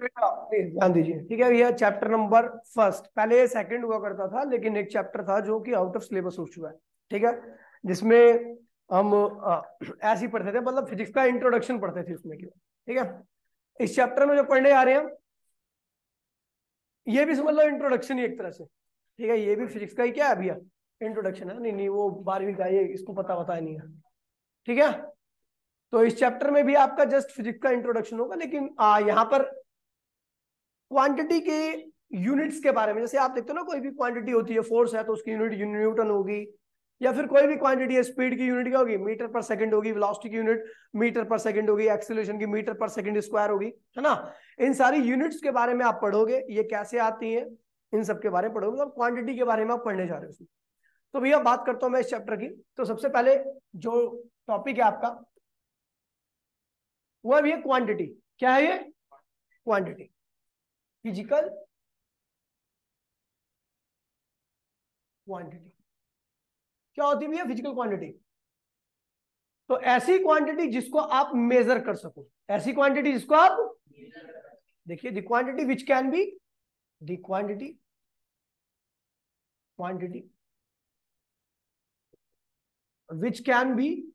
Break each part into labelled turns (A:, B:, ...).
A: ध्यान दीजिए, ठीक है भैया। चैप्टर नंबर फर्स्ट, पहले सेकंड हुआ करता था, लेकिन एक चैप्टर था जो कि आउट ऑफ सिलेबस हो चुका है, ठीक है, जिसमें हम ऐसे ही पढ़ते थे, मतलब फिजिक्स का इंट्रोडक्शन पढ़ते थे उसमें केवल, ठीक है। इस चैप्टर में जो पढ़ने आ रहे हैं, ये भी समझ लो इंट्रोडक्शन ही एक तरह से, ठीक है। ये भी फिजिक्स का ही क्या है भैया, इंट्रोडक्शन है। नहीं नहीं, वो 12वीं का, ये इसको पता नहीं है, ठीक है। तो इस चैप्टर में भी आपका जस्ट फिजिक्स का इंट्रोडक्शन होगा, लेकिन यहाँ पर क्वांटिटी के यूनिट्स के बारे में, जैसे आप देखते हो ना, कोई भी क्वांटिटी होती है, फोर्स है तो उसकी यूनिट न्यूटन होगी, या फिर कोई भी क्वांटिटी है, स्पीड की यूनिट क्या होगी, मीटर पर सेकंड होगी, वेलोसिटी की यूनिट मीटर पर सेकंड होगी, एक्सीलरेशन की मीटर पर सेकंड स्क्वायर होगी, है ना। इन सारी यूनिट्स के बारे में आप पढ़ोगे, ये कैसे आती हैं, इन सब के बारे में पढ़ोगे, और क्वांटिटी के बारे में आप पढ़ने जा रहे हो उसमें। तो भैया बात करता हूं मैं इस चैप्टर की। तो सबसे पहले जो टॉपिक है आपका, वो है भैया क्वांटिटी। क्या है ये? Quantity, physical quantity. क्या होती है भैया फिजिकल क्वांटिटी? तो ऐसी क्वांटिटी जिसको आप मेजर कर सको, ऐसी क्वांटिटी जिसको आप, देखिए, the quantity which can be, the quantity which can be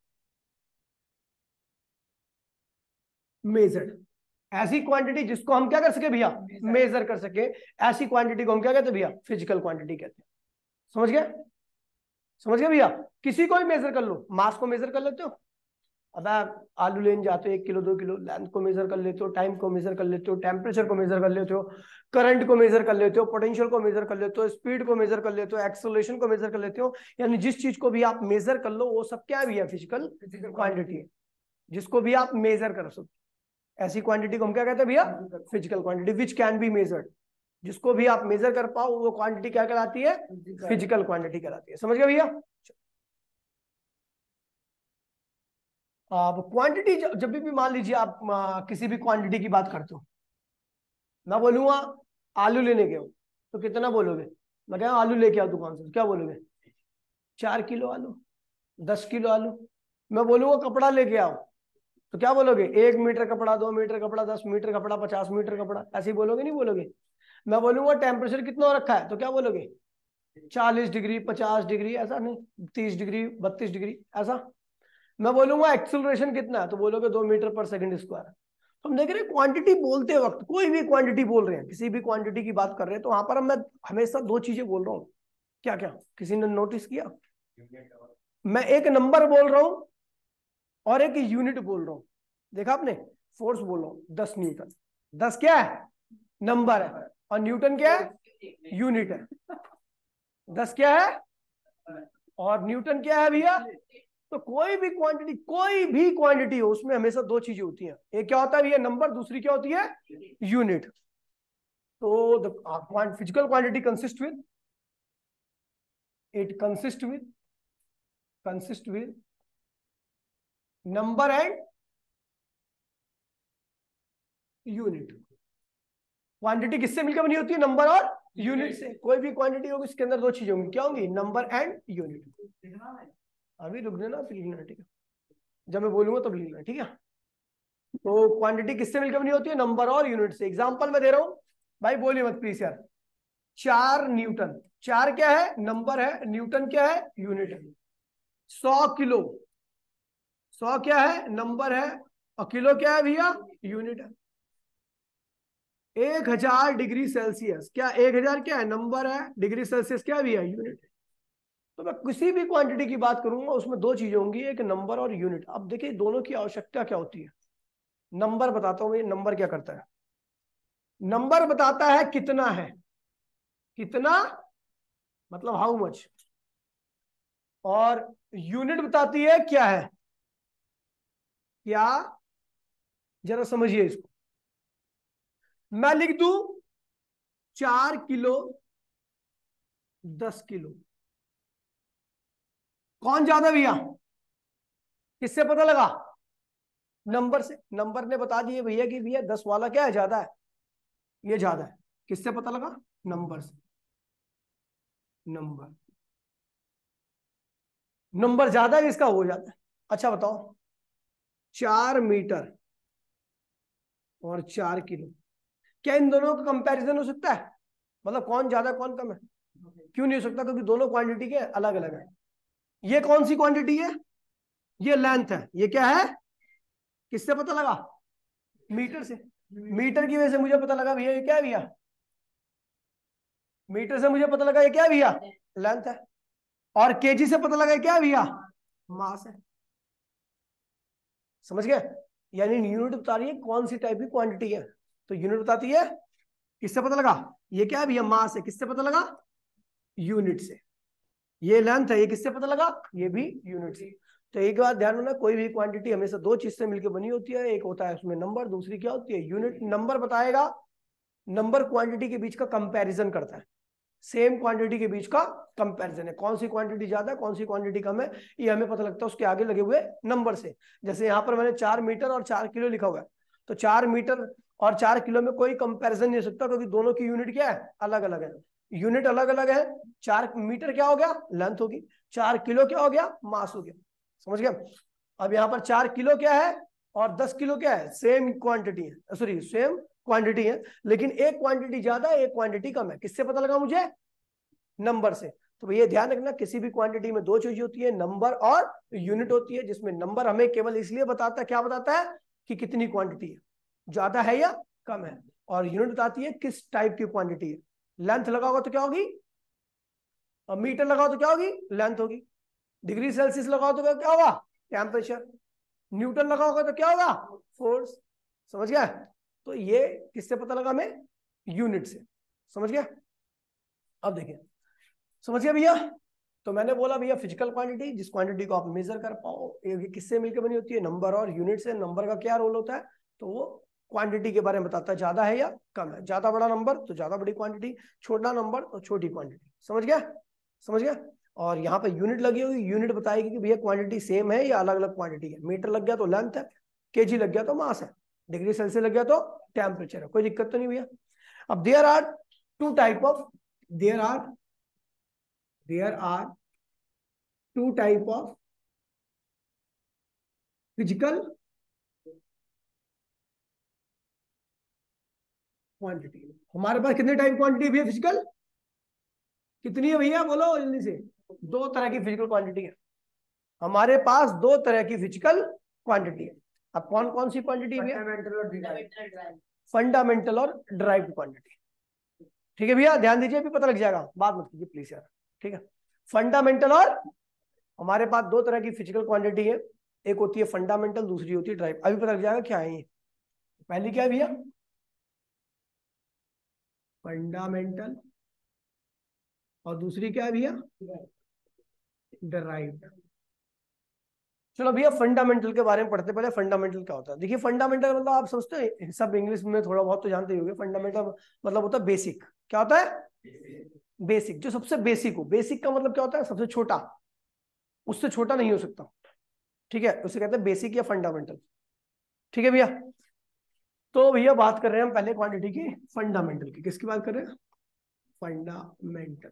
A: measured. ऐसी क्वांटिटी जिसको हम क्या कर सके भैया, मेजर कर सके, ऐसी क्वांटिटी को हम क्या कहते हैं भैया, फिजिकल क्वांटिटी कहते हैं। समझ गए? समझ गए भैया? किसी को भी मेजर कर लो, मास को मेजर कर लेते हो, अब आप आलू लेने जाते हो 1 किलो 2 किलो, लेंथ को मेजर कर लेते हो, टाइम को मेजर कर लेते हो, टेम्परेचर को मेजर कर लेते हो, करंट को मेजर कर लेते हो, पोटेंशियल को मेजर कर लेते हो, स्पीड को मेजर कर लेते हो, एक्सेलरेशन को मेजर कर लेते हो। यानी जिस चीज को भी आप मेजर कर लो, वो सब क्या भी है, फिजिकल क्वांटिटी है, जिसको भी आप मेजर कर सकते। ऐसी क्वांटिटी को हम क्या कहते हैं भैया, physical quantity which can be measured. जिसको भी आप मेजर कर पाओ, वो क्वांटिटी क्या कहलाती है, फिजिकल क्वांटिटी कहलाती है। समझ गए भैया? अब क्वांटिटी जब भी मान लीजिए आप किसी भी क्वांटिटी की बात करते हो, मैं बोलूंगा आलू लेने गए हो, तो कितना बोलोगे? मैं क्या आलू लेके आओ दुकान से, तो क्या बोलोगे? 4 किलो आलू, 10 किलो आलू। मैं बोलूंगा कपड़ा लेके आओ, तो क्या बोलोगे? 1 मीटर कपड़ा, 2 मीटर कपड़ा, 10 मीटर कपड़ा, 50 मीटर कपड़ा, ऐसे ही बोलोगे, नहीं बोलोगे? मैं बोलूंगा टेम्परेचर कितना हो रखा है, तो क्या बोलोगे? 40 डिग्री, 50 डिग्री, ऐसा नहीं, 30 डिग्री, 32 डिग्री, ऐसा। मैं बोलूंगा एक्सेलरेशन कितना है, तो बोलोगे 2 मीटर पर सेकंड स्क्वायर। तो हम देख रहे हैं क्वांटिटी बोलते वक्त, कोई भी क्वांटिटी बोल रहे हैं, किसी भी क्वांटिटी की बात कर रहे हैं, तो वहां पर मैं हमेशा दो चीजें बोल रहा हूँ। क्या क्या किसी ने नोटिस किया? मैं एक नंबर बोल रहा हूं और एक यूनिट बोल रहा हूं। देखा आपने? फोर्स बोल रहा हूं 10 न्यूटन, 10 क्या है, नंबर है, और न्यूटन क्या है, यूनिट है। 10 क्या है और न्यूटन क्या है भैया? तो कोई भी क्वांटिटी हो, उसमें हमेशा दो चीजें होती हैं, एक क्या होता है भैया, नंबर, दूसरी क्या होती है, यूनिट। तो the physical quantity consist with, it consist with number and unit. Quantity किससे मिलकर बनी होती है, नंबर और यूनिट से। कोई भी क्वांटिटी होगी, इसके अंदर दो चीजें होंगी, क्या होंगी, नंबर एंड यूनिट। अभी रुक देना, फिर लिखना, ठीक है, जब मैं बोलूंगा तब लिखना, ठीक है। तो क्वांटिटी किससे मिलकर बनी होती है, नंबर और यूनिट से। एग्जांपल मैं दे रहा हूं, भाई बोलिए मत प्लीज यार। 4 न्यूटन, 4 क्या है, नंबर है, न्यूटन क्या है, यूनिट है। 100 किलो, 100 क्या है, नंबर है, और किलो क्या है भैया, यूनिट है। 1000 डिग्री सेल्सियस, क्या 1000 क्या है, नंबर है, डिग्री सेल्सियस क्या भी है, यूनिट है। तो मैं किसी भी क्वांटिटी की बात करूंगा, उसमें दो चीजें होंगी, एक नंबर और यूनिट। अब देखिए दोनों की आवश्यकता क्या होती है। नंबर बताता हूं, ये नंबर क्या करता है, नंबर बताता है कितना है, कितना मतलब हाउ मच, और यूनिट बताती है क्या है, क्या। जरा समझिए इसको, मैं लिख दूं 4 किलो, 10 किलो, कौन ज्यादा भैया? किससे पता लगा? नंबर से। नंबर ने बता दिए भैया कि भैया 10 वाला क्या है, ज्यादा है, ये ज्यादा है। किससे पता लगा? नंबर से। नंबर, नंबर ज्यादा है इसका, हो जाता है। अच्छा बताओ, 4 मीटर और 4 किलो, क्या इन दोनों का कंपैरिजन हो सकता है? मतलब कौन ज्यादा कौन कम है? क्यों नहीं हो सकता? क्योंकि दोनों क्वांटिटी के अलग अलग है। ये कौन सी क्वांटिटी है? ये लेंथ है। ये क्या है? किससे पता लगा? मीटर से। मीटर की वजह से मुझे पता लगा भैया ये क्या है भैया? मीटर से मुझे पता लगा ये क्या है भैया? लेंथ है। और केजी से पता लगा ये क्या है भैया? मास है। समझ गए? यानी यूनिट बता रही है कौन सी टाइप की क्वांटिटी है। तो यूनिट बताती है, किससे पता लगा? ये क्या है भैया? मास है। किससे पता लगा? यूनिट से। ये लेंथ है, ये किससे पता लगा? ये भी यूनिट से। तो एक बात ध्यान रखना, कोई भी क्वांटिटी हमेशा दो चीज से मिलकर बनी होती है। एक होता है उसमें नंबर, दूसरी क्या होती है? यूनिट। नंबर बताएगा, नंबर क्वांटिटी के बीच का कंपैरिजन करता है। सेम क्वांटिटी के बीच का कंपैरिजन है, कौन सी क्वांटिटी ज्यादा है कौन सी क्वांटिटी कम है, ये हमें पता लगता है उसके आगे लगे हुए नंबर से। जैसे यहाँ पर मैंने 4 मीटर और 4 किलो लिखा हुआ है, तो 4 मीटर और 4 किलो में कोई कंपैरिजन नहीं हो सकता, क्योंकि दोनों की यूनिट क्या है? अलग अलग है। यूनिट अलग अलग है। 4 मीटर क्या हो गया? लेंथ होगी। 4 किलो क्या हो गया? मास हो गया। समझ गया? अब यहाँ पर 4 किलो क्या है और 10 किलो क्या है? सेम क्वांटिटी है, सॉरी सेम क्वांटिटी है, लेकिन एक क्वांटिटी ज्यादा है, एक क्वांटिटी कम है। किससे पता लगा मुझे? नंबर से। तो ये ध्यान रखना, किसी भी क्वांटिटी में दो चीज होती है, नंबर और यूनिट होती है, जिसमें नंबर हमें केवल इसलिए बताता है, क्या बताता है? कि कितनी क्वांटिटी है, ज्यादा है या कम है। और यूनिट बताती है किस टाइप की क्वांटिटी है। लेंथ लगाओगे तो क्या होगी? और मीटर लगाओ तो क्या होगी? लेंथ होगी। डिग्री सेल्सियस लगाओ तो क्या होगा? टेम्परेचर। न्यूटन लगाओगे तो क्या होगा? फोर्स। समझ गया? तो ये किससे पता लगा हमें? यूनिट से। समझ गया? अब देखिए, समझ गया भैया? तो मैंने बोला भैया फिजिकल क्वांटिटी, जिस क्वांटिटी को आप मेजर कर पाओ, ये किससे मिलकर बनी होती है? नंबर और यूनिट से। नंबर का क्या रोल होता है? तो वो क्वांटिटी के बारे में बताता है, ज्यादा है या कम है। ज्यादा बड़ा नंबर तो ज्यादा बड़ी क्वांटिटी, छोटा नंबर तो छोटी क्वांटिटी। समझ गया? समझ गया? और यहाँ पे यूनिट लगी हुई, यूनिट बताएगी कि भैया क्वांटिटी सेम है या अलग अलग क्वांटिटी है। मीटर लग गया तो लेंथ है, केजी लग गया तो मास है, डिग्री सेल्सियस लग गया तो टेम्परेचर है। कोई दिक्कत तो नहीं भैया? अब there are two type of there are two type of physical quantity. हमारे पास कितने टाइप क्वांटिटी भैया फिजिकल? कितनी है भैया? बोलो जल्दी से। दो तरह की फिजिकल क्वांटिटी है हमारे पास, दो तरह की फिजिकल क्वांटिटी है। अब कौन कौन सी क्वांटिटी है? फंडामेंटल और डिराइव्ड क्वांटिटी। ठीक है भैया, ध्यान दीजिए, अभी पता लग जाएगा, बात मत कीजिए प्लीज यार। ठीक है, फंडामेंटल और, हमारे पास दो तरह की फिजिकल क्वांटिटी है, एक होती है फंडामेंटल, दूसरी होती है डिराइव्ड। अभी पता लग जाएगा क्या है ये। पहली क्या है भैया? फंडामेंटल। और दूसरी क्या है भैया? डिराइव्ड। चलो भैया फंडामेंटल के बारे में पढ़ते। पहले फंडामेंटल क्या होता है? देखिए फंडामेंटल मतलब आप समझते हैं, सब इंग्लिश में थोड़ा बहुत तो जानते ही होंगे। फंडामेंटल मतलब होता है बेसिक। क्या होता है? बेसिक। जो सबसे बेसिक हो। बेसिक का मतलब क्या होता है? सबसे छोटा, उससे छोटा नहीं हो सकता। ठीक है, उसे कहते हैं बेसिक या फंडामेंटल। ठीक है भैया? तो भैया बात कर रहे हैं हम पहले क्वांटिटी की, फंडामेंटल की। किसकी बात कर रहे हैं? फंडामेंटल।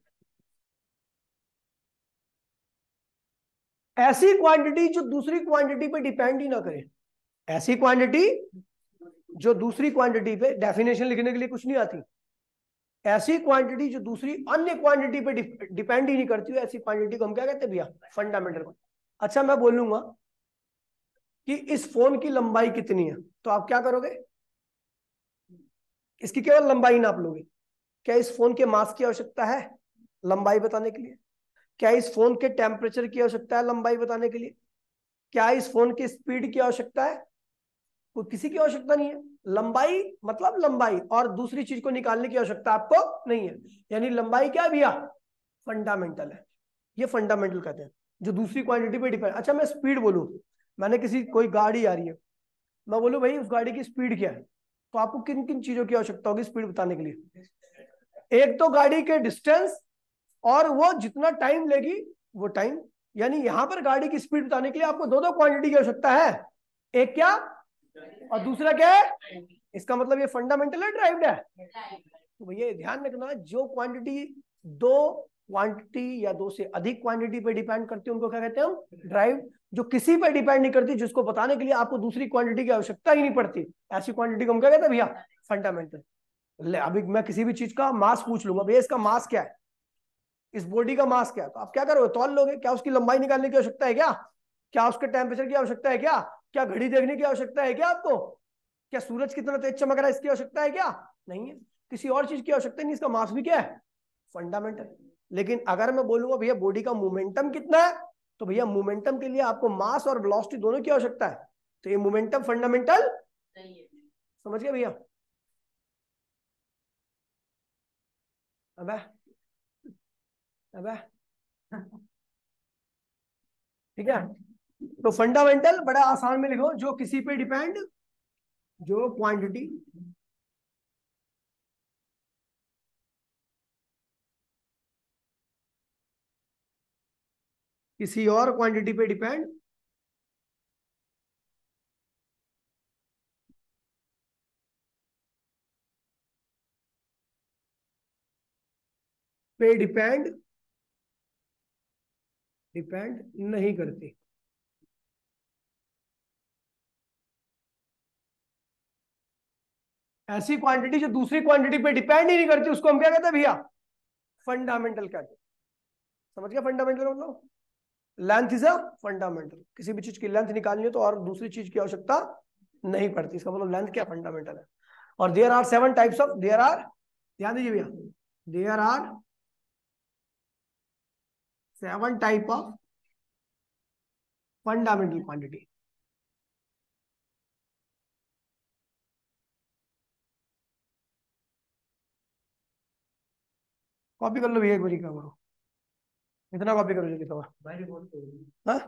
A: ऐसी क्वांटिटी जो दूसरी क्वांटिटी पे डिपेंड ही ना करे। ऐसी क्वांटिटी जो दूसरी क्वांटिटी पे, डेफिनेशन लिखने के लिए कुछ नहीं आती, ऐसी क्वांटिटी जो दूसरी अन्य क्वांटिटी पे डिपेंड ही नहीं करती हो, ऐसी क्वांटिटी को हम क्या कहते हैं भैया? फंडामेंटल। अच्छा, मैं बोलूंगा कि इस फोन की लंबाई कितनी है, तो आप क्या करोगे? इसकी केवल लंबाई नाप लोगे। क्या इस फोन के मास की आवश्यकता है लंबाई बताने के लिए? क्या इस फोन के टेम्परेचर की आवश्यकता है लंबाई बताने के लिए? क्या इस फोन की स्पीड की आवश्यकता है? कोई किसी की आवश्यकता नहीं है। लंबाई मतलब लंबाई, और दूसरी चीज को निकालने की आवश्यकता आपको नहीं है। यानी लंबाई क्या है भैया? फंडामेंटल है। ये फंडामेंटल कहते हैं, जो दूसरी क्वांटिटी पे डिपेंड। अच्छा, मैं स्पीड बोलूं, मैंने कोई गाड़ी आ रही है, मैं बोलूं भाई उस गाड़ी की स्पीड क्या है, तो आपको किन किन चीजों की आवश्यकता होगी स्पीड बताने के लिए? एक तो गाड़ी के डिस्टेंस, और वो जितना टाइम लेगी वो टाइम। यानी यहां पर गाड़ी की स्पीड बताने के लिए आपको दो दो क्वांटिटी की आवश्यकता है। एक क्या और दूसरा क्या है? इसका मतलब ये फंडामेंटल है ड्राइव्ड है? तो भैया ध्यान रखना, जो क्वांटिटी दो क्वांटिटी या दो से अधिक क्वांटिटी पे डिपेंड करती है उनको क्या कहते हैं हम? ड्राइव्ड। जो किसी पे डिपेंड नहीं करती, जिसको बताने के लिए आपको दूसरी क्वांटिटी की आवश्यकता ही नहीं पड़ती, ऐसी क्वांटिटी को हम क्या कहते हैं भैया? फंडामेंटल। अभी मैं किसी भी चीज का मास पूछ लूंगा, भैया इसका मास क्या है, इस बॉडी का मास क्या है, तो आप क्या करोगे, तौल लोगे। क्या उसकी लंबाई निकालने की आवश्यकता है क्या? क्या उसके टेम्परेचर की आवश्यकता है क्या? क्या घड़ी देखने की आवश्यकता है क्या आपको? क्या सूरज कितना तेज चमक रहा है इसकी आवश्यकता है क्या? नहीं है। किसी और चीज की आवश्यकता नहीं, इसका मास भी क्या है, फंडामेंटल। लेकिन अगर मैं बोलूंगा भैया बॉडी का मोमेंटम कितना है, तो भैया मोमेंटम के लिए आपको मास और वेलोसिटी दोनों की आवश्यकता है, तो ये मोमेंटम फंडामेंटल नहीं है। समझ गए भैया? अबे अबे ठीक है। तो फंडामेंटल बड़ा आसान में लिखो, जो किसी पे डिपेंड, जो क्वांटिटी किसी और क्वांटिटी पे डिपेंड पे डिपेंड डिपेंड नहीं करती। ऐसी क्वांटिटी जो दूसरी क्वांटिटी पे डिपेंड ही नहीं करती, उसको हम क्या कहते हैं भैया, फंडामेंटल कहते हैं। समझ गया फंडामेंटल मतलब? Length is a fundamental. किसी भी चीज की लेंथ निकालनी हो तो और दूसरी चीज की आवश्यकता नहीं पड़ती, इसका मतलब लेंथ क्या, फंडामेंटल है। और there are 7 types of, there are, ध्यान दीजिए भैया, there are 7 type of fundamental quantity. Copy कर लो भैया, एक बार क्या करो, इतना कॉपी करो जल्दी करो। हाँ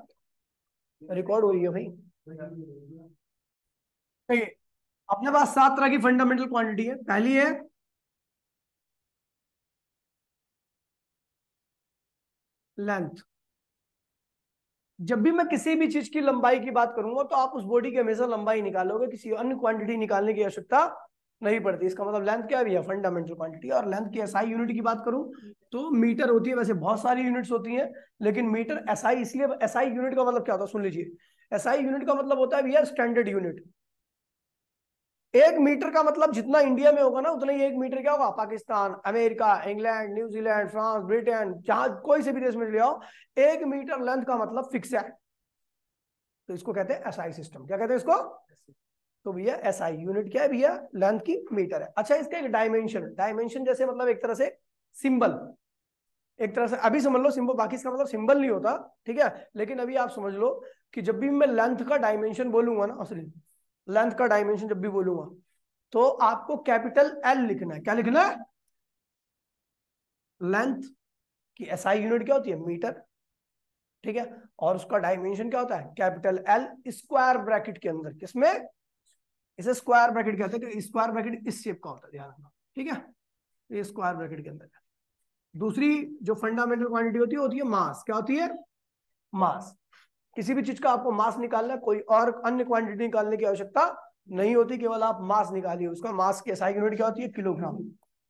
A: रिकॉर्ड हो रही है भाई। देखिए, अपने पास 7 तरह की फंडामेंटल क्वांटिटी है। पहली है लेंथ। जब भी मैं किसी भी चीज की लंबाई की बात करूंगा तो आप उस बॉडी की हमेशा लंबाई निकालोगे, किसी अन्य क्वांटिटी निकालने की आवश्यकता नहीं पड़ती। इसका मतलब लेंथ क्या है, फंडामेंटल क्वांटिटी। और लेंथ की एसआई यूनिट की बात करूं तो मीटर होती है। वैसे बहुत सारी यूनिट्स होती हैं, लेकिन मीटर एसआई, इसलिए एसआई यूनिट का मतलब क्या होता है सुन लीजिए। एसआई यूनिट का मतलब होता है भैया स्टैंडर्ड यूनिट। 1 मीटर का मतलब जितना इंडिया में होगा ना, उतना ही 1 मीटर क्या होगा Pakistan, America, England, New Zealand, France, Britain, जहां कोई से भी देश में ले आओ, 1 मीटर लेंथ का मतलब फिक्स है। तो इसको कहते हैं एसआई सिस्टम। क्या कहते हैं इसको? तो भैया एसआई यूनिट क्या है भैया, लेंथ की मीटर है। अच्छा, इसका एक डायमेंशन, डायमेंशन जैसे मतलब एक तरह से सिंबल, एक तरह से अभी समझ लो सिंबल, बाकी इसका मतलब सिंबल नहीं होता, ठीक है। लेकिन अभी आप समझ लो कि जब भी मैं लेंथ का डायमेंशन बोलूंगा ना, सॉरी, लेंथ का डायमेंशन जब भी बोलूंगा तो आपको कैपिटल एल लिखना है। क्या लिखना है? लेंथ की एसआई यूनिट क्या होती है, मीटर, ठीक है। और उसका डायमेंशन क्या होता है, कैपिटल एल, स्क्वायर ब्रैकेट के अंदर। किसमें? इसे स्क्वायर ब्रैकेट कहते हैं, स्क्वायर ब्रैकेट इस शेप का होता है, ध्यान रखना, ठीक है। ये स्क्वायर ब्रैकेट के अंदर है। दूसरी जो फंडामेंटल क्वांटिटी होती है मास। क्या होती है? मास। किसी भी चीज का आपको मास निकालना है, कोई और अन्य क्वांटिटी निकालने की आवश्यकता नहीं होती, केवल आप मास निकालिए। उसका मास की एसआई यूनिट क्या होती है, किलोग्राम।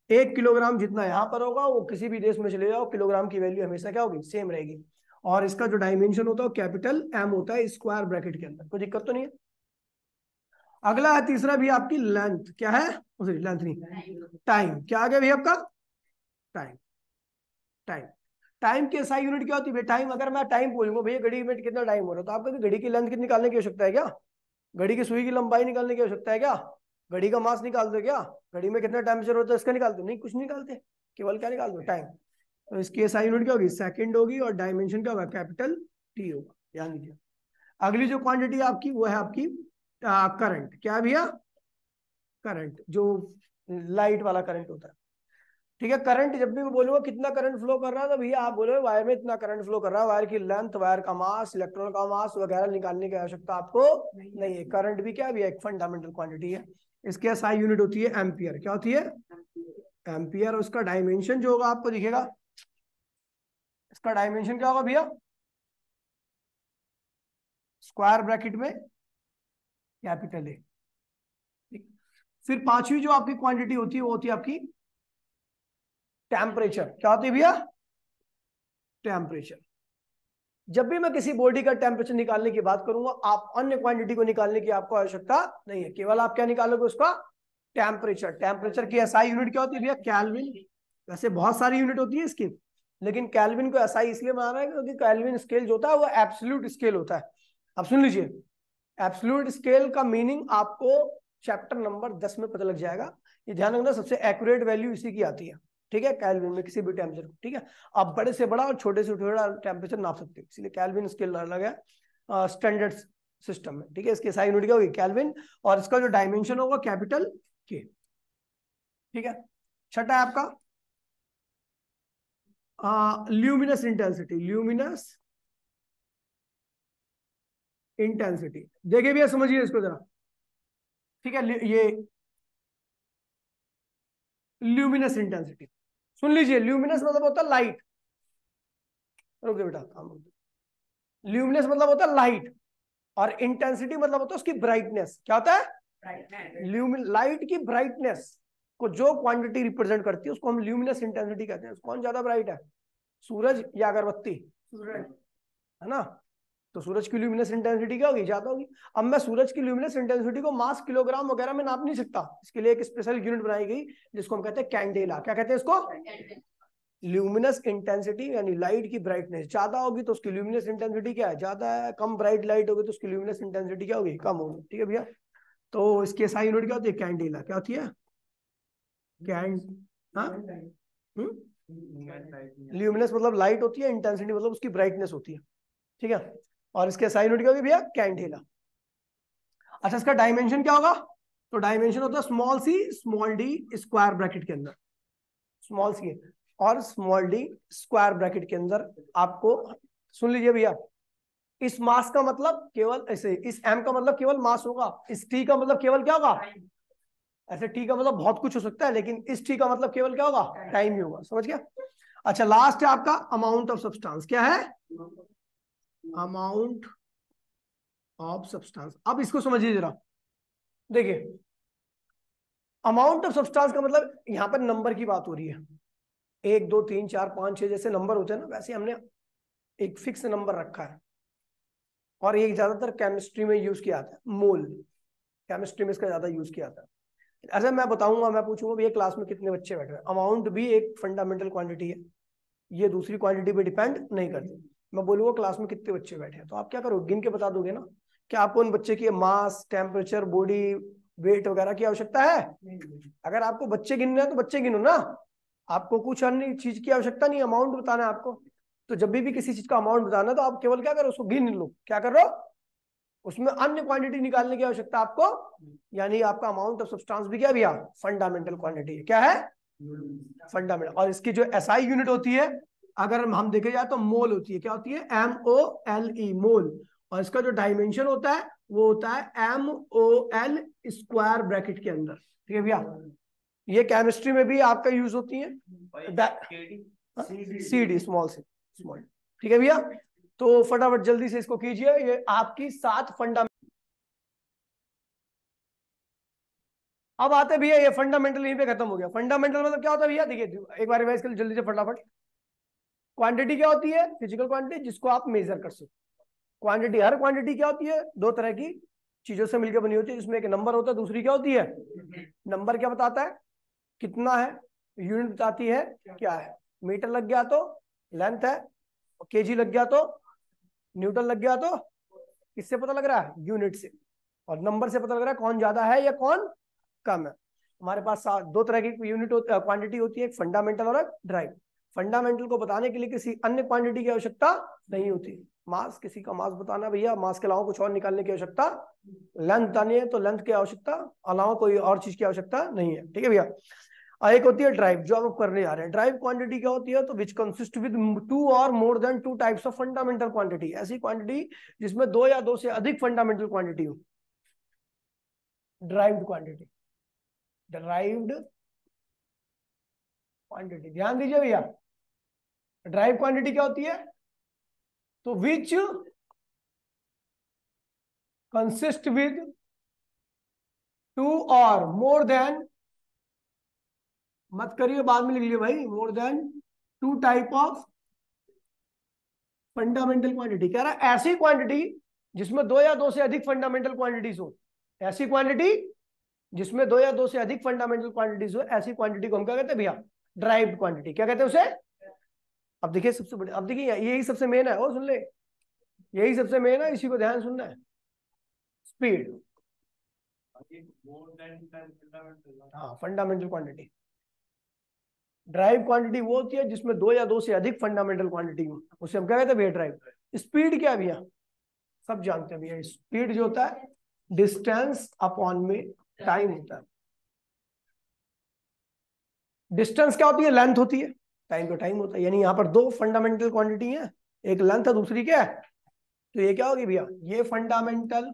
A: 1 किलोग्राम जितना यहाँ पर होगा, वो किसी भी देश में चले जाओ, किलोग्राम की वैल्यू हमेशा क्या होगी, सेम रहेगी। और इसका जो डायमेंशन होता है कैपिटल एम होता है, स्क्वायर ब्रैकेट के अंदर। कोई दिक्कत तो नहीं है? अगला है तीसरा भी आपकी लेंथ। क्या है? लेंथ नहीं, टाइम। क्या आ गया भैया आपका? टाइम। टाइम। टाइम की एसआई यूनिट क्या होती है टाइम? अगर मैं टाइम बोलूंगा भैया घड़ी में कितना टाइम हो रहा है, तो आपको घड़ी की लेंथ कितनी निकालने की आवश्यकता है क्या? घड़ी की सुई की लंबाई निकालने की आवश्यकता है क्या? घड़ी का मास निकाल दो क्या? घड़ी में कितना टेम्परेचर होता है इसका निकाल दो? नहीं, कुछ नहीं निकालते, केवल क्या निकाल दो, टाइम। तो इसकी एसआई यूनिट क्या होगी, सेकंड होगी, और डायमेंशन क्या होगा, कैपिटल टी होगा। ध्यान दीजिए। अगली जो क्वांटिटी आपकी वो है आपकी करंट। क्या है भैया? करंट, जो लाइट वाला करंट होता है, ठीक है। करंट जब भी मैं बोलूंगा कितना करंट फ्लो कर रहा है, तो भैया आप बोलोगे वायर में इतना करंट फ्लो कर रहा है। वायर की लेंथ, वायर का मास, इलेक्ट्रॉन का मास वगैरह निकालने की आवश्यकता आपको नहीं है। करंट भी क्या है, एक फंडामेंटल क्वांटिटी है। इसके एसआई यूनिट होती है एम्पियर। क्या होती है? एम्पियर। उसका डायमेंशन जो होगा आपको दिखेगा, इसका डायमेंशन क्या होगा भैया, स्क्वायर ब्रैकेट में कैपिटल ए। फिर पांचवी जो आपकी क्वांटिटी होती है वो होती है आपकी टेम्परेचर। क्या होती है भैया? टेम्परेचर। जब भी मैं किसी बॉडी का टेम्परेचर निकालने की बात करूंगा, आप अन्य क्वांटिटी को निकालने की आपको आवश्यकता नहीं है, केवल आप क्या निकालोगे, उसका टेम्परेचर, टेम्परेचर की एसआई यूनिट क्या होती है भैया? केल्विन। वैसे बहुत सारी यूनिट होती है इसकी, लेकिन केल्विन को एसआई इसलिए माना है क्योंकि केल्विन स्केल जो होता है वो एब्सोल्यूट स्केल होता है। अब सुन लीजिए, एब्सोल्यूट स्केल का मीनिंग आपको चैप्टर नंबर 10 में पता लग जाएगा। ये ध्यान रखना, सबसे एक्यूरेट वैल्यू इसी की आती है, ठीक है, केल्विन में किसी भी टेम्परेचर को, ठीक है। आप बड़े से बड़ा और छोटे से छोटा टेम्परेचर नाप सकते हैं, इसलिए केल्विन स्केल डाला गया स्टैंडर्ड सिस्टम में, ठीक है। इसकी एसआई यूनिट क्या होगी? केल्विन, और इसका जो डायमेंशन होगा कैपिटल के, ठीक है। छठा है आपका ल्यूमिनस इंटेंसिटी, ल्यूमिनस इंटेंसिटी। देखिए भैया समझिए इसको जरा, ठीक है। ये ल्यूमिनस इंटेंसिटी सुन लीजिए, ल्यूमिनस मतलब होता है लाइट, रुकिए बेटा, ल्यूमिनस मतलब होता है लाइट, और इंटेंसिटी मतलब होता है उसकी ब्राइटनेस। क्या होता है? ल्यूमिन, लाइट की ब्राइटनेस को जो क्वांटिटी रिप्रेजेंट करती है उसको हम ल्यूमिनस इंटेंसिटी कहते हैं। कौन ज्यादा ब्राइट है, सूरज या अगरबत्ती? सूरज, है ना। तो सूरज की ल्यूमिनस इंटेंसिटी क्या होगी? ज्यादा होगी। अब मैं सूरज की ल्यूमिनस इंटेंसिटी को मास, किलोग्राम वगैरह में नाप नहीं सकता, इसके लिए एक स्पेशल यूनिट बनाई गई जिसको हम कहते हैं कैंडेला। क्या कहते हैं इसको? ल्यूमिनस इंटेंसिटी, यानी लाइट की ब्राइटनेस ज्यादा होगी तो उसकी ल्यूमिनस इंटेंसिटी क्या है? ज्यादा है। कम ब्राइट लाइट होगी तो उसकी ल्यूमिनस इंटेंसिटी क्या होगी? कम होगी, ठीक है भैया। तो इसकी एसआई यूनिट क्या होती है? कैंडेला। क्या होती है? कैंड, हाँ, ल्यूमिनस मतलब लाइट होती है, इंटेंसिटी मतलब उसकी ब्राइटनेस होती है, ठीक है। और इसके एसआई यूनिट क्या होगी भैया? कैंडेला। अच्छा, इसका डायमेंशन क्या होगा? तो डायमेंशन होता है small C small D square bracket के अंदर, स्मॉल सी और स्मॉल डी स्क्वायर ब्रैकेट के अंदर। आपको सुन लीजिए भैया, इस मास का मतलब केवल ऐसे, इस एम का मतलब केवल मास होगा, इस टी का मतलब केवल क्या होगा? ऐसे टी का मतलब बहुत कुछ हो सकता है, लेकिन इस टी का मतलब केवल क्या होगा? टाइम ही होगा, समझ गया। अच्छा, लास्ट है आपका अमाउंट ऑफ सब्सटेंस। क्या है? Amount of substance. अब इसको समझिए जरा, देखिए, अमाउंट ऑफ सब्सटेंस का मतलब यहां पर नंबर की बात हो रही है। 1 2 3 4 5 6 जैसे नंबर होते हैं ना, वैसे हमने एक फिक्स नंबर रखा है, और ये ज्यादातर केमिस्ट्री में यूज किया जाता है। मोल, केमिस्ट्री में इसका ज्यादा यूज किया जाता है। ऐसे मैं बताऊंगा, मैं पूछूंगा भैया क्लास में कितने बच्चे बैठे हैं। अमाउंट भी एक फंडामेंटल क्वांटिटी है, ये दूसरी क्वांटिटी पे डिपेंड नहीं करती। मैं बोलूंगा क्लास में कितने बच्चे बैठे हैं, तो आप क्या करोगे? गिन के बता दोगे ना। क्या आपको उन बच्चे की मास, टेम्परेचर, बॉडी वेट वगैरह की आवश्यकता है? अगर आपको बच्चे गिनने हैं तो बच्चे गिनो ना, आपको कुछ अन्य चीज की आवश्यकता नहीं, अमाउंट बताना है आपको। तो जब भी किसी चीज का अमाउंट बताना है तो आप केवल क्या करो? उसको गिन लो। क्या कर रहे हो? उसमें अन्य क्वांटिटी निकालने की आवश्यकता आपको, यानी आपका अमाउंट ऑफ सब्सटेंस भी क्या भैया? फंडामेंटल क्वांटिटी है। क्या है? फंडामेंटल। और इसकी जो एसआई यूनिट होती है, अगर हम देखे जाए तो मोल होती है। क्या होती है? MOLE, मोल। और इसका जो डायमेंशन होता है वो होता है MOL स्क्वायर ब्रैकेट के अंदर, ठीक है भैया। ये केमिस्ट्री में भी आपका यूज होती है, CD, स्मॉल से स्मॉल, ठीक है भैया। तो फटाफट जल्दी से इसको कीजिए, ये आपकी 7 फंडामेंटल। अब आते भैया, ये फंडामेंटल यहीं पे खत्म हो गया। फंडामेंटल मतलब क्या होता है भैया? देखिए एक बार रिवाइज कर जल्दी से फटाफट। क्वांटिटी क्या होती है? फिजिकल क्वांटिटी जिसको आप मेजर कर सकते। क्वांटिटी, हर क्वांटिटी क्या होती है? 2 तरह की चीजों से मिलकर बनी होती है, जिसमें एक नंबर होता है, दूसरी क्या होती है? नंबर क्या बताता है? कितना है। यूनिट बताती है क्या है। मीटर लग गया तो लेंथ है, केजी लग गया तो, न्यूटन लग गया तो किससे पता लग रहा है? यूनिट से। और नंबर से पता लग रहा है कौन ज्यादा है या कौन कम है। हमारे पास 2 तरह की यूनिट क्वांटिटी होती है, एक फंडामेंटल और एक ड्राइव। फंडामेंटल को बताने के लिए किसी अन्य क्वांटिटी की आवश्यकता नहीं होती। मास, किसी का मास बताना भैया, मास के अलावा कुछ और निकालने की आवश्यकता। लेंथ बतानी है तो लेंथ की आवश्यकता अलावा कोई और चीज की आवश्यकता नहीं है, ठीक है भैया। एक होती है ड्राइव, जो आप करने जा रहे हैं। ड्राइव क्वांटिटी क्या होती है? तो विच कंसिस्ट विद 2 और more than 2 types of fundamental quantity. ऐसी क्वांटिटी जिसमें 2 या 2 से अधिक फंडामेंटल क्वांटिटी हो, ड्राइव्ड क्वांटिटी। ड्राइव्ड क्वांटिटी, ध्यान दीजिए भैया, ड्राइव क्वांटिटी क्या होती है? तो विच कंसिस्ट विद 2 और मोर देन, मत करिए बाद में लिख लियो भाई, more than 2 type of fundamental quantity. कह रहा है ऐसी क्वांटिटी जिसमें 2 या 2 से अधिक फंडामेंटल क्वांटिटीज हो, ऐसी क्वांटिटी जिसमें दो या दो से अधिक फंडामेंटल क्वांटिटीज हो, ऐसी क्वांटिटी को हम क्या कहते हैं भैया? Derived quantity. क्या कहते हैं उसे? अब देखिए सबसे बड़े, अब देखिए यही सबसे मेन है, और सुन ले, यही सबसे मेन है, इसी को ध्यान सुनना है। स्पीड, हाँ, फंडामेंटल क्वांटिटी। ड्राइव क्वांटिटी वो होती है जिसमें दो या दो से अधिक फंडामेंटल क्वांटिटी हो, उसे हम क्या कहते हैं भैया? ड्राइव। स्पीड क्या है भैया? सब जानते हैं भैया, स्पीड जो होता है डिस्टेंस अपॉन में टाइम होता है। डिस्टेंस क्या होती है? लेंथ होती है। टाइम का टाइम होता है। यानी यहाँ पर दो फंडामेंटल क्वांटिटी है, एक लेंथ है, दूसरी क्या है? तो ये क्या होगी भैया? ये फंडामेंटल,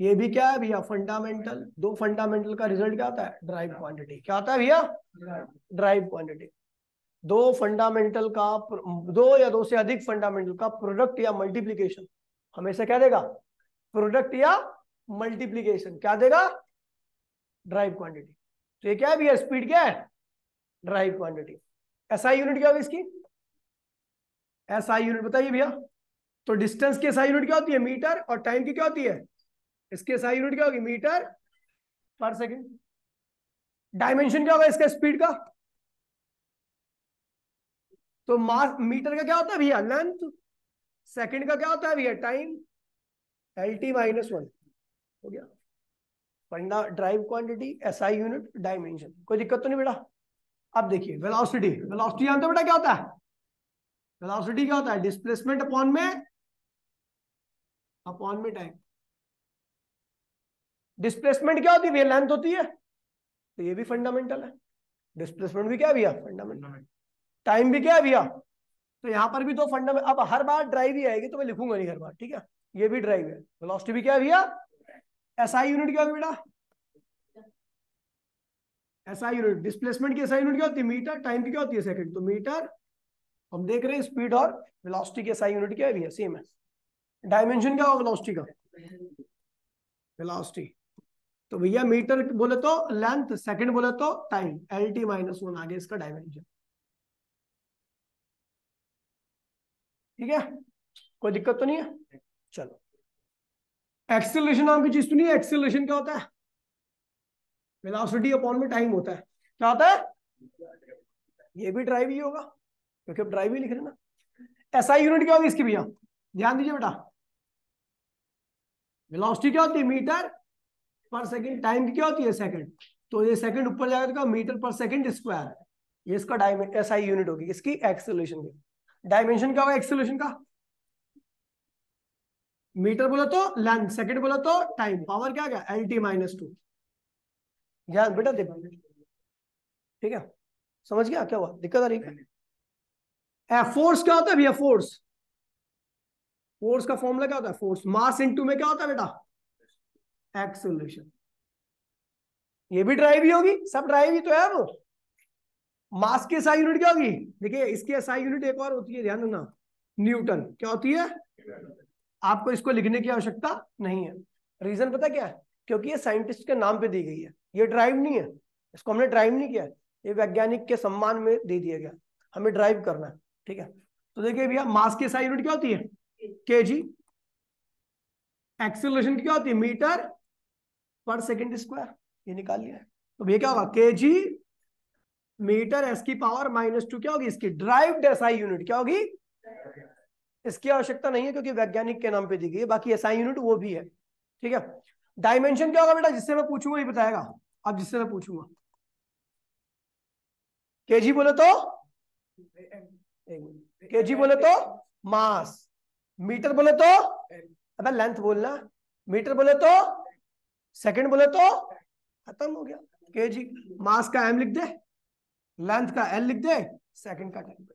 A: ये भी क्या है भैया? फंडामेंटल। दो फंडामेंटल का रिजल्ट क्या आता है? Drive quantity. क्या आता है भैया? Drive quantity. दो फंडामेंटल का, दो या दो से अधिक फंडामेंटल का प्रोडक्ट या मल्टीप्लीकेशन हमेशा क्या देगा? प्रोडक्ट या मल्टीप्लीकेशन क्या देगा? Drive quantity. तो ये क्या है भैया? स्पीड क्या है? Drive quantity. एसआई यूनिट क्या होगी इसकी? एसआई यूनिट बताइए भैया। तो डिस्टेंस की एसआई यूनिट क्या होती है? मीटर। और टाइम की क्या होती है? इसकी एसआई यूनिट क्या होगी? मीटर पर सेकेंड। डायमेंशन क्या होगा इसका? स्पीड का। तो मास, मीटर का क्या होता है भैया? लेंथ। सेकंड का क्या होता है भैया? टाइम। LT-1 हो गया। फंडा, drive quantity, SI unit, dimension. कोई दिक्कत तो नहीं बेटा? अब देखिए वेलोसिटी। वेलोसिटी जानते हो बेटा क्या होता है? वेलोसिटी क्या होता है? डिस्प्लेसमेंट अपॉन में टाइम। डिस्प्लेसमेंट क्या होती है भैया? लेंथ होती है, तो ये भी फंडामेंटल है। डिस्प्लेसमेंट भी क्या है भैया? फंडामेंटल। टाइम भी क्या है भैया? तो यहां पर भी दो फंडामेंटल। अब हर बार ड्राइव ही आएगी तो मैं लिखूंगा नहीं हर बार, ठीक है? ये भी ड्राइव है। वेलोसिटी भी क्या है भैया? एसआई यूनिट क्या होगी बेटा? SI unit. डिस्प्लेसमेंट की एसआई यूनिट क्या होती है? मीटर। टाइम की क्या होती है? सेकंड। तो मीटर। हम देख रहे हैं स्पीड और वेलोसिटी की एसआई यूनिट क्या है भैया? सेम है। डायमेंशन क्या होगा वेलोसिटी का? वेलोसिटी। तो भैया मीटर बोले तो लेंथ, सेकंड बोले तो टाइम, LT-1 आगे इसका डायमेंशन। ठीक है, कोई दिक्कत तो नहीं है? चलो, एक्सेलरेशन नाम की चीज सुनिए। एक्सेलरेशन क्या होता है? वेलोसिटी अपॉन में टाइम होता है। क्या होता है? ये भी ड्राइव ही होगा, क्योंकि अब ड्राइव ही लिख रहे ना। एसआई यूनिट क्या होगी इसकी भैया? ध्यान दीजिए बेटा। वेलोसिटी क्या होती है? मीटर पर सेकंड। टाइम की क्या होती है? सेकंड। तो ये सेकंड ऊपर जाएगा तो मीटर पर सेकंड स्क्वायर। ये इसका एसआई यूनिट होगी इसकी एक्सेलरेशन की। डायमेंशन क्या होगा एक्सेलरेशन का? मीटर बोला तो लेंथ, सेकंड बोला तो टाइम, पावर क्या गया? LT-2। ध्यान बेटा देखो, ठीक है? समझ गया क्या हुआ? दिक्कत आ रही है? फोर्स क्या होता है भैया? फोर्स, फोर्स का फॉर्मूला क्या होता है? फोर्स मास इनटू में क्या होता है बेटा? एक्सेलरेशन। ये भी ड्राइव ही होगी, सब ड्राइव ही तो है वो। मास की एसआई यूनिट क्या होगी? देखिए इसकी एसआई यूनिट एक और होती है, ध्यान रखना, न्यूटन। क्या होती है? आपको इसको लिखने की आवश्यकता नहीं है। रीजन पता क्या है? क्योंकि ये साइंटिस्ट के नाम पे दी गई है, ये ड्राइव नहीं है। इसको हमने ड्राइव नहीं किया है, ये वैज्ञानिक के सम्मान में दे दिया गया। हमें ड्राइव करना है, ठीक है? तो देखिए भैया, मास की एसआई यूनिट क्या होती है? केजी। एक्सेलरेशन की क्या होती है? मीटर पर सेकंड स्क्वायर। ये निकाल लिया है। तो भैया क्या होगा? केजी मीटर एस की पावर -2 क्या होगी इसकी? ड्राइव्ड एसआई यूनिट क्या होगी? इसकी आवश्यकता नहीं है क्योंकि वैज्ञानिक के नाम पे दी गई है। बाकी एसआई यूनिट वो भी है, ठीक है? डायमेंशन क्या होगा बेटा? जिससे मैं पूछूंगा ये बताएगा। अब जिससे मैं पूछूंगा, केजी बोले तो, केजी बोले तो मास, मीटर बोले तो, अबे लेंथ बोलना, मीटर बोले तो, सेकंड बोले तो, खत्म हो गया। केजी। मास का M लिख दे, लेंथ का L लिख दे, सेकंड का टाइम।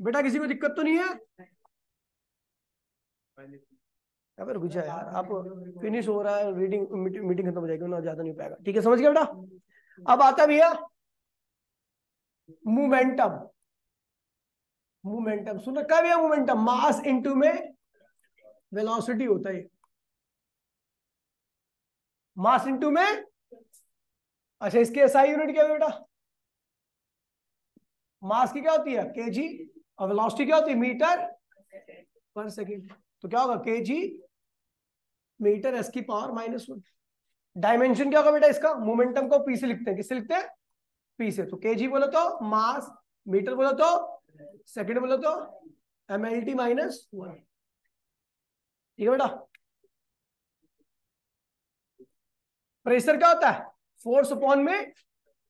A: बेटा किसी को दिक्कत तो नहीं है? अगर रुक जाए यार, आप फिनिश हो रहा है, रीडिंग मीटिंग खत्म हो जाएगी ना, ज्यादा नहीं पाएगा, ठीक है? समझ गया बेटा? अब आता है भैया मोमेंटम। मोमेंटम सुन रखा है भैया? मोमेंटम मास इनटू में वेलोसिटी होता है। मास इनटू में, अच्छा इसके एसआई यूनिट क्या है बेटा? मास की क्या होती है? केजी, और वेलोसिटी क्या होती है? मीटर पर सेकंड। तो क्या होगा? केजी मीटर एस की पावर -1। डायमेंशन क्या होगा बेटा इसका? मोमेंटम को पी से लिखते हैं, किससे लिखते हैं? पी से। तो केजी बोलो तो मास, मीटर बोलो तो सेकंड, बोलो तो mlt माइनस 1। ठीक है बेटा। प्रेशर क्या होता है? फोर्स अपॉन में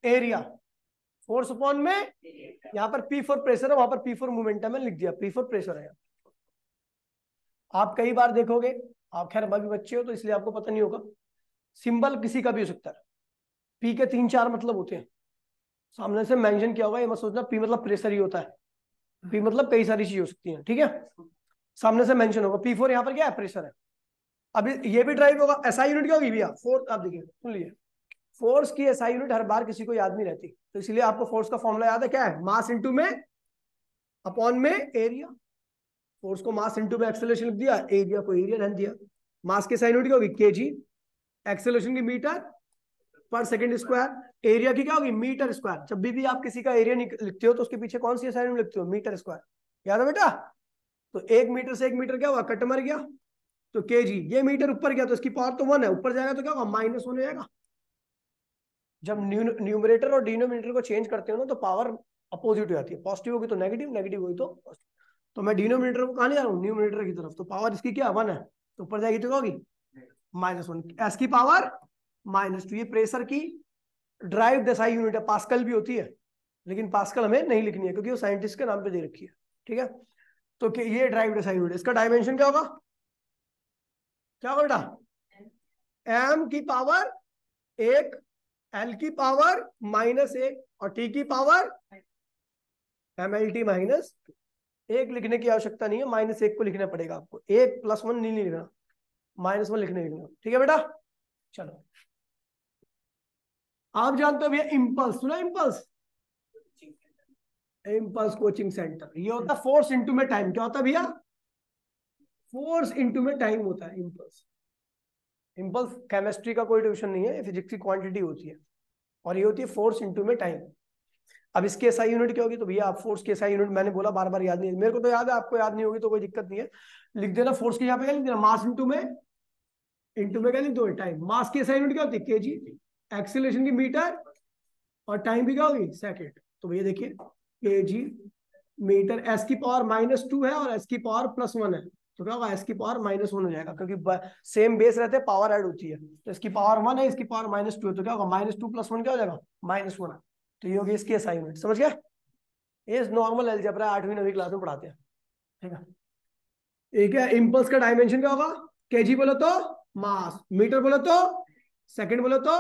A: एरिया, फोर्स अपॉन में, यहां पर पी फॉर प्रेशर है, वहां पर पी फॉर मोमेंटम है, लिख दिया पी फॉर प्रेशर है। आप कई बार देखोगे, आप खैर अभी बच्चे हो तो इसलिए आपको पता नहीं होगा, सिंबल किसी का भी हो सकता है। पी के 3-4 मतलब होते हैं, सामने से मेंशन किया होगा, ये मत सोचना पी मतलब प्रेशर ही होता है, पी मतलब कई सारी चीज हो सकती है। ठीक है, सामने से मेंशन होगा पी फॉर, यहाँ पर क्या है? प्रेशर है। अभी ये भी ड्राइव होगा। एसआई यूनिट क्या होगी भैया? फोर्स। आप देखिए सुन लीजिए, फोर्स की एसआई यूनिट हर बार किसी को याद नहीं रहती, तो इसलिए आपको फोर्स का फॉर्मूला याद है, क्या है? मास इंटू में अपॉन में एरिया। फोर्स को मास इंटू में एक्सेलरेशन लिख दिया, एरिया को एरिया रहने दिया। मास की एसआई यूनिट क्या होगी? केजी, एक्सेलरेशन की मीटर पर सेकंड स्क्वायर, एरिया की क्या होगी? Metre square. जब भी आप किसी का एरिया लिखते हो तो उसके पीछे कौन सी एसआई यूनिट लिखते हो? Metre square. याद है बेटा? तो 1 मीटर से 1 मीटर क्या हुआ? कट मर गया, तो केजी। ये मीटर ऊपर गया तो इसकी पावर तो 1 है, ऊपर जाएगा तो क्या होगा? -1 हो जाएगा। जब न्यूमरेटर और डिनोमिनेटर को चेंज करते हो ना तो पावर अपोजिट हो जाती है, पॉजिटिव होगी तो नेगेटिव, नेगेटिव होगी तो पॉजिटिव। तो मैं डिनोमिनेटर को कहां ले जा रहा हूँ? न्यूमरेटर की तरफ। तो पावर इसकी क्या? 1 है, तो ऊपर जाएगी तो क्या होगी? -1। एस की पावर -2। ये प्रेशर की ड्राइव दसाई यूनिट है, पास्कल भी होती है, लेकिन पास्कल हमें नहीं लिखनी है क्योंकि वो साइंटिस्ट के नाम पे दे रखी है। ठीक है, तो ये ड्राइव दसाई यूनिट, इसका डायमेंशन क्या होगा? क्या होगा बेटा? एम की पावर 1, एल की पावर -1 और टी की पावर mlt -1 लिखने की आवश्यकता नहीं है, -1 को लिखना पड़ेगा आपको। 1 + 1 नहीं लिखना, -1 लिखना। ठीक है बेटा, चलो। आप जानते हो भैया इम्पल्स, सुना इम्पल्स? इम्पल्स कोचिंग सेंटर, ये होता है फोर्स इंटू में टाइम। क्या होता है भैया? फोर्स इंटू में टाइम होता है इम्पल्स। इम्पल्स केमिस्ट्री का कोई ट्यूशन नहीं है, फिजिक्स की क्वांटिटी होती है, और ये होती है फोर्स इंटू में टाइम। अब इसकी एसआई यूनिट क्या होगी? तो भैया आप फोर्स की एसआई यूनिट, मैंने बोला बार बार याद नहीं है, मेरे को तो याद है, आपको याद नहीं होगी तो कोई दिक्कत नहीं है, लिख देना। फोर्स की यहाँ पे क्या लिख देना? मास इंटू में, इंटू में क्या लिख दो? टाइम। मास की एसआई यूनिट क्या होती है? केजी, एक्सीलरेशन की मीटर, और टाइम भी क्या होगी? सेकंड। तो भैया देखिए, केजी मीटर, एस की पावर -2 है और एस की पावर +1 है, तो क्या होगा? एस की पावर -1 हो जाएगा, क्योंकि सेम बेस रहते हैं, पावर ऐड होती है। तो इसकी पावर 1 है, इसकी पावर -2 है, तो क्या होगा? -2 + 1 क्या हो जाएगा? -1। तो ये होगी इसकी एसआई यूनिट। समझ गया? ये नॉर्मल अलजेब्रा 8वीं 9वीं क्लास में पढ़ाते हैं। ठीक है, एक है इम्पल्स का डायमेंशन क्या होगा? केजी बोलो तो मास, मीटर बोलो तो सेकंड, बोलो तो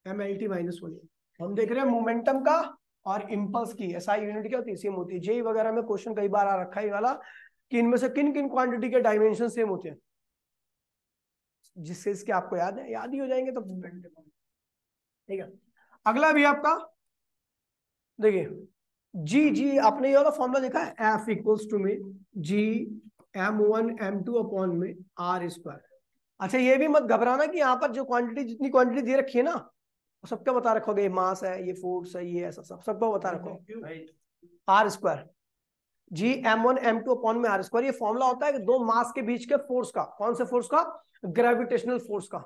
A: mlt -1। हम देख रहे हैं मोमेंटम का और इम्पल्स की एसआई यूनिट क्या होती है? सेम होती है। जेई वगैरह में क्वेश्चन कई बार आ रखा है वाला कि इनमें से किन किन क्वांटिटी के डायमेंशन सेम होते हैं, जिससे इसके आपको याद है, याद ही हो जाएंगे तो। ठीक है, अगला भी आपका देखिए, जी आपने ये वाला फॉर्मूला देखा है? F = जी m1 m2 अपॉन में r²। अच्छा, ये भी मत घबराना कि यहाँ पर जो क्वांटिटी, जितनी क्वांटिटी दे रखी है ना, सबका बता रखोगे, ये मास है, ये फोर्स है, ये ऐसा सब सबका बता रखो। r², जी m1 m2 अपॉन में r²। ये फॉर्मूला होता है कि दो मास के बीच के फोर्स का। कौन से फोर्स का? ग्रेविटेशनल फोर्स का।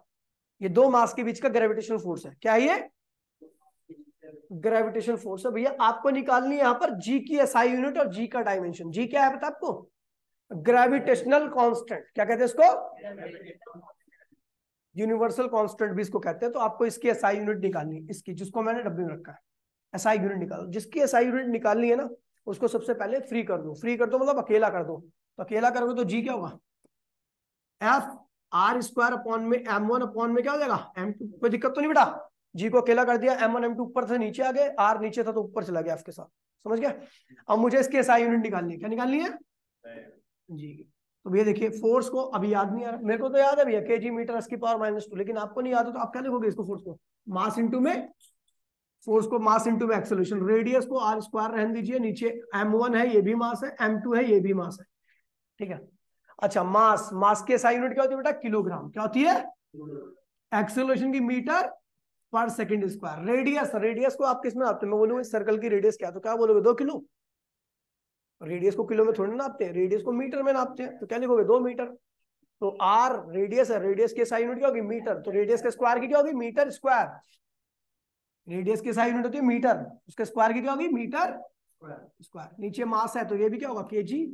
A: ये दो मास के बीच का ग्रेविटेशनल फोर्स है। क्या है ये? ग्रेविटेशनल फोर्स है। भैया आपको निकालनी है यहाँ पर जी की एसआई यूनिट और जी का डायमेंशन। जी क्या है पता आपको? Gravitational constant. क्या कहते हैं इसको? यूनिवर्सल कांस्टेंट भी इसको कहते हैं। तो आपको इसकी एसआई यूनिट निकालनी है, इसकी, जिसको मैंने डब्बे में रखा है। एसआई यूनिट निकालो। जिसकी एसआई यूनिट निकालनी है ना, उसको सबसे पहले फ्री कर दो। फ्री कर दो मतलब अकेला कर दो। तो अकेला करोगे तो जी क्या होगा? F r² अपॉन में m1 अपॉन में क्या हो जाएगा? m2। कोई दिक्कत तो नहीं बेटा? जी को अकेला कर दिया, m1 m2 ऊपर से नीचे आ गए, r नीचे था तो ऊपर चला गया आपके साथ। समझ गया? अब मुझे इसकी एसआई यूनिट निकालनी है। क्या निकालनी है? जी। तो भैया देखिए, फोर्स को अभी याद नहीं आ रहा, मेरे को तो याद है भैया, केजी मीटर एस की पावर -2, लेकिन आपको नहीं याद है तो आप क्या लिखोगे इसको? फोर्स को मास इंटू में, फोर्स को मास इंटू में एक्सेलरेशन। रेडियस को r² रहने दीजिए, नीचे m1 है, ये भी मास है, m2 है, ये भी मास है। ठीक है, अच्छा, मास की एसआई यूनिट क्या होती है बेटा? किलोग्राम। क्या होती है? एक्सेलरेशन की मीटर पर सेकंड स्क्वायर। रेडियस को आप किस में नापते हैं? मैं बोलूंगा इस सर्कल की रेडियस क्या है, तो क्या बोलोगे? 2 किलो। रेडियस को किलो में थोड़ी नापते हैं, रेडियस को मीटर में नापते हैं, तो क्या लिखोगे? 2 मीटर। तो आर रेडियस है, रेडियस की SI यूनिट क्या होगी? मीटर। तो रेडियस के स्क्वायर की क्या होगी? Metre square. रेडियस की SI यूनिट होती है मीटर, उसके स्क्वायर की क्या होगी? Metre square. नीचे मास है तो ये भी क्या होगा? केजी।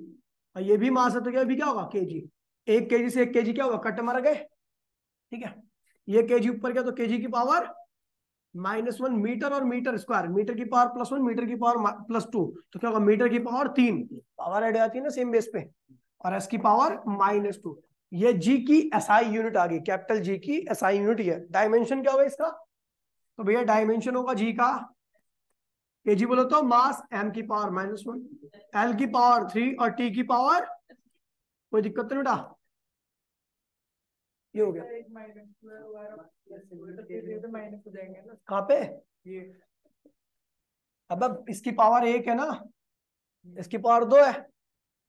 A: और ये भी मास है तो ये भी क्या होगा? केजी। 1 kg से 1 kg क्या होगा? कट मर गए, ठीक है। ये केजी ऊपर क्या, तो केजी की पावर -1 मीटर, और मीटर स्क्वायर, मीटर की पावर +1 मीटर की पावर +2, तो क्या होगा? मीटर की पावर 3। पावर ऐड आती है ना सेम बेस पे, और एस की पावर -2। ये जी की SI यूनिट आ गई, कैपिटल जी की SI यूनिट है। डायमेंशन क्या होगा इसका? तो भैया डायमेंशन होगा जी का, केजी बोलो तो मास m की पावर -1, l की पावर 3 और t की पावर, कोई दिक्कत तो नहीं बेटा? ये हो गया कहाँ पे? अब इसकी पावर 1 है ना, इसकी पावर 2 है।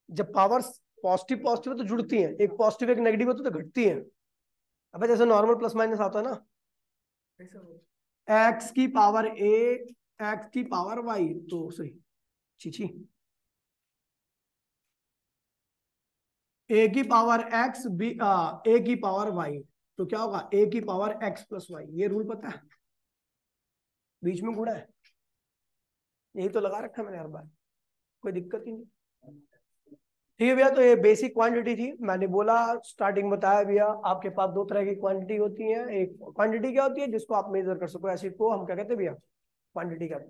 A: जब पावर पॉजिटिव पॉजिटिव तो जुड़ती हैं, एक पॉजिटिव एक नेगेटिव होती है तो घटती हैं। अब जैसे नॉर्मल प्लस माइनस आता है ना, x की पावर a, x की पावर y, तो सही छी a की पावर x, a की पावर y, तो क्या होगा? a की पावर x + y। ये रूल पता है? बीच में गुणा है, यही तो लगा रखा है मैंने हर बार, कोई दिक्कत ही नहीं। ठीक है भैया, तो ये बेसिक क्वांटिटी थी। मैंने बोला स्टार्टिंग बताया भैया, आपके पास 2 तरह की क्वांटिटी होती है। एक क्वांटिटी क्या होती है? जिसको आप मेजर कर सको, ऐसी को हम क्या कहते हैं भैया? क्वांटिटी कहते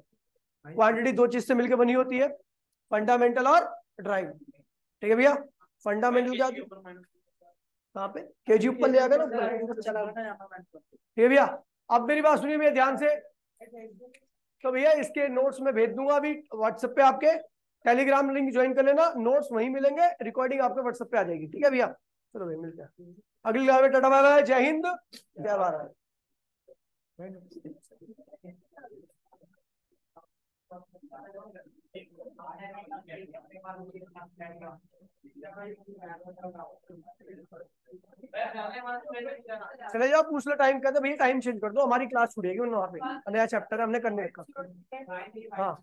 A: हैं। क्वांटिटी 2 चीज से मिलकर बनी होती है, फंडामेंटल और ड्राइव। ठीक है भैया, फंडामेंटल क्या होती है? कहाँ पे? केजी ऊपर ले आ गए ना। ठीक है भैया, अब मेरी बात सुनिए भैया ध्यान से। तो भैया इसके नोट्स में भेज दूंगा अभी व्हाट्सएप पे, आपके टेलीग्राम लिंक ज्वाइन कर लेना, नोट्स वहीं मिलेंगे, रिकॉर्डिंग आपके व्हाट्सएप पे आ जाएगी। ठीक है भैया, चलो भाई मिलते हैं अगली क्लास में। टाटा बाय बाय, जय हिंद, जय भारत। चले जाओ, पूछ लो टाइम, कहते भैया टाइम चेंज कर दो, हमारी क्लास छूटेगी वहाँ पे, नया चैप्टर हमने करने का। हाँ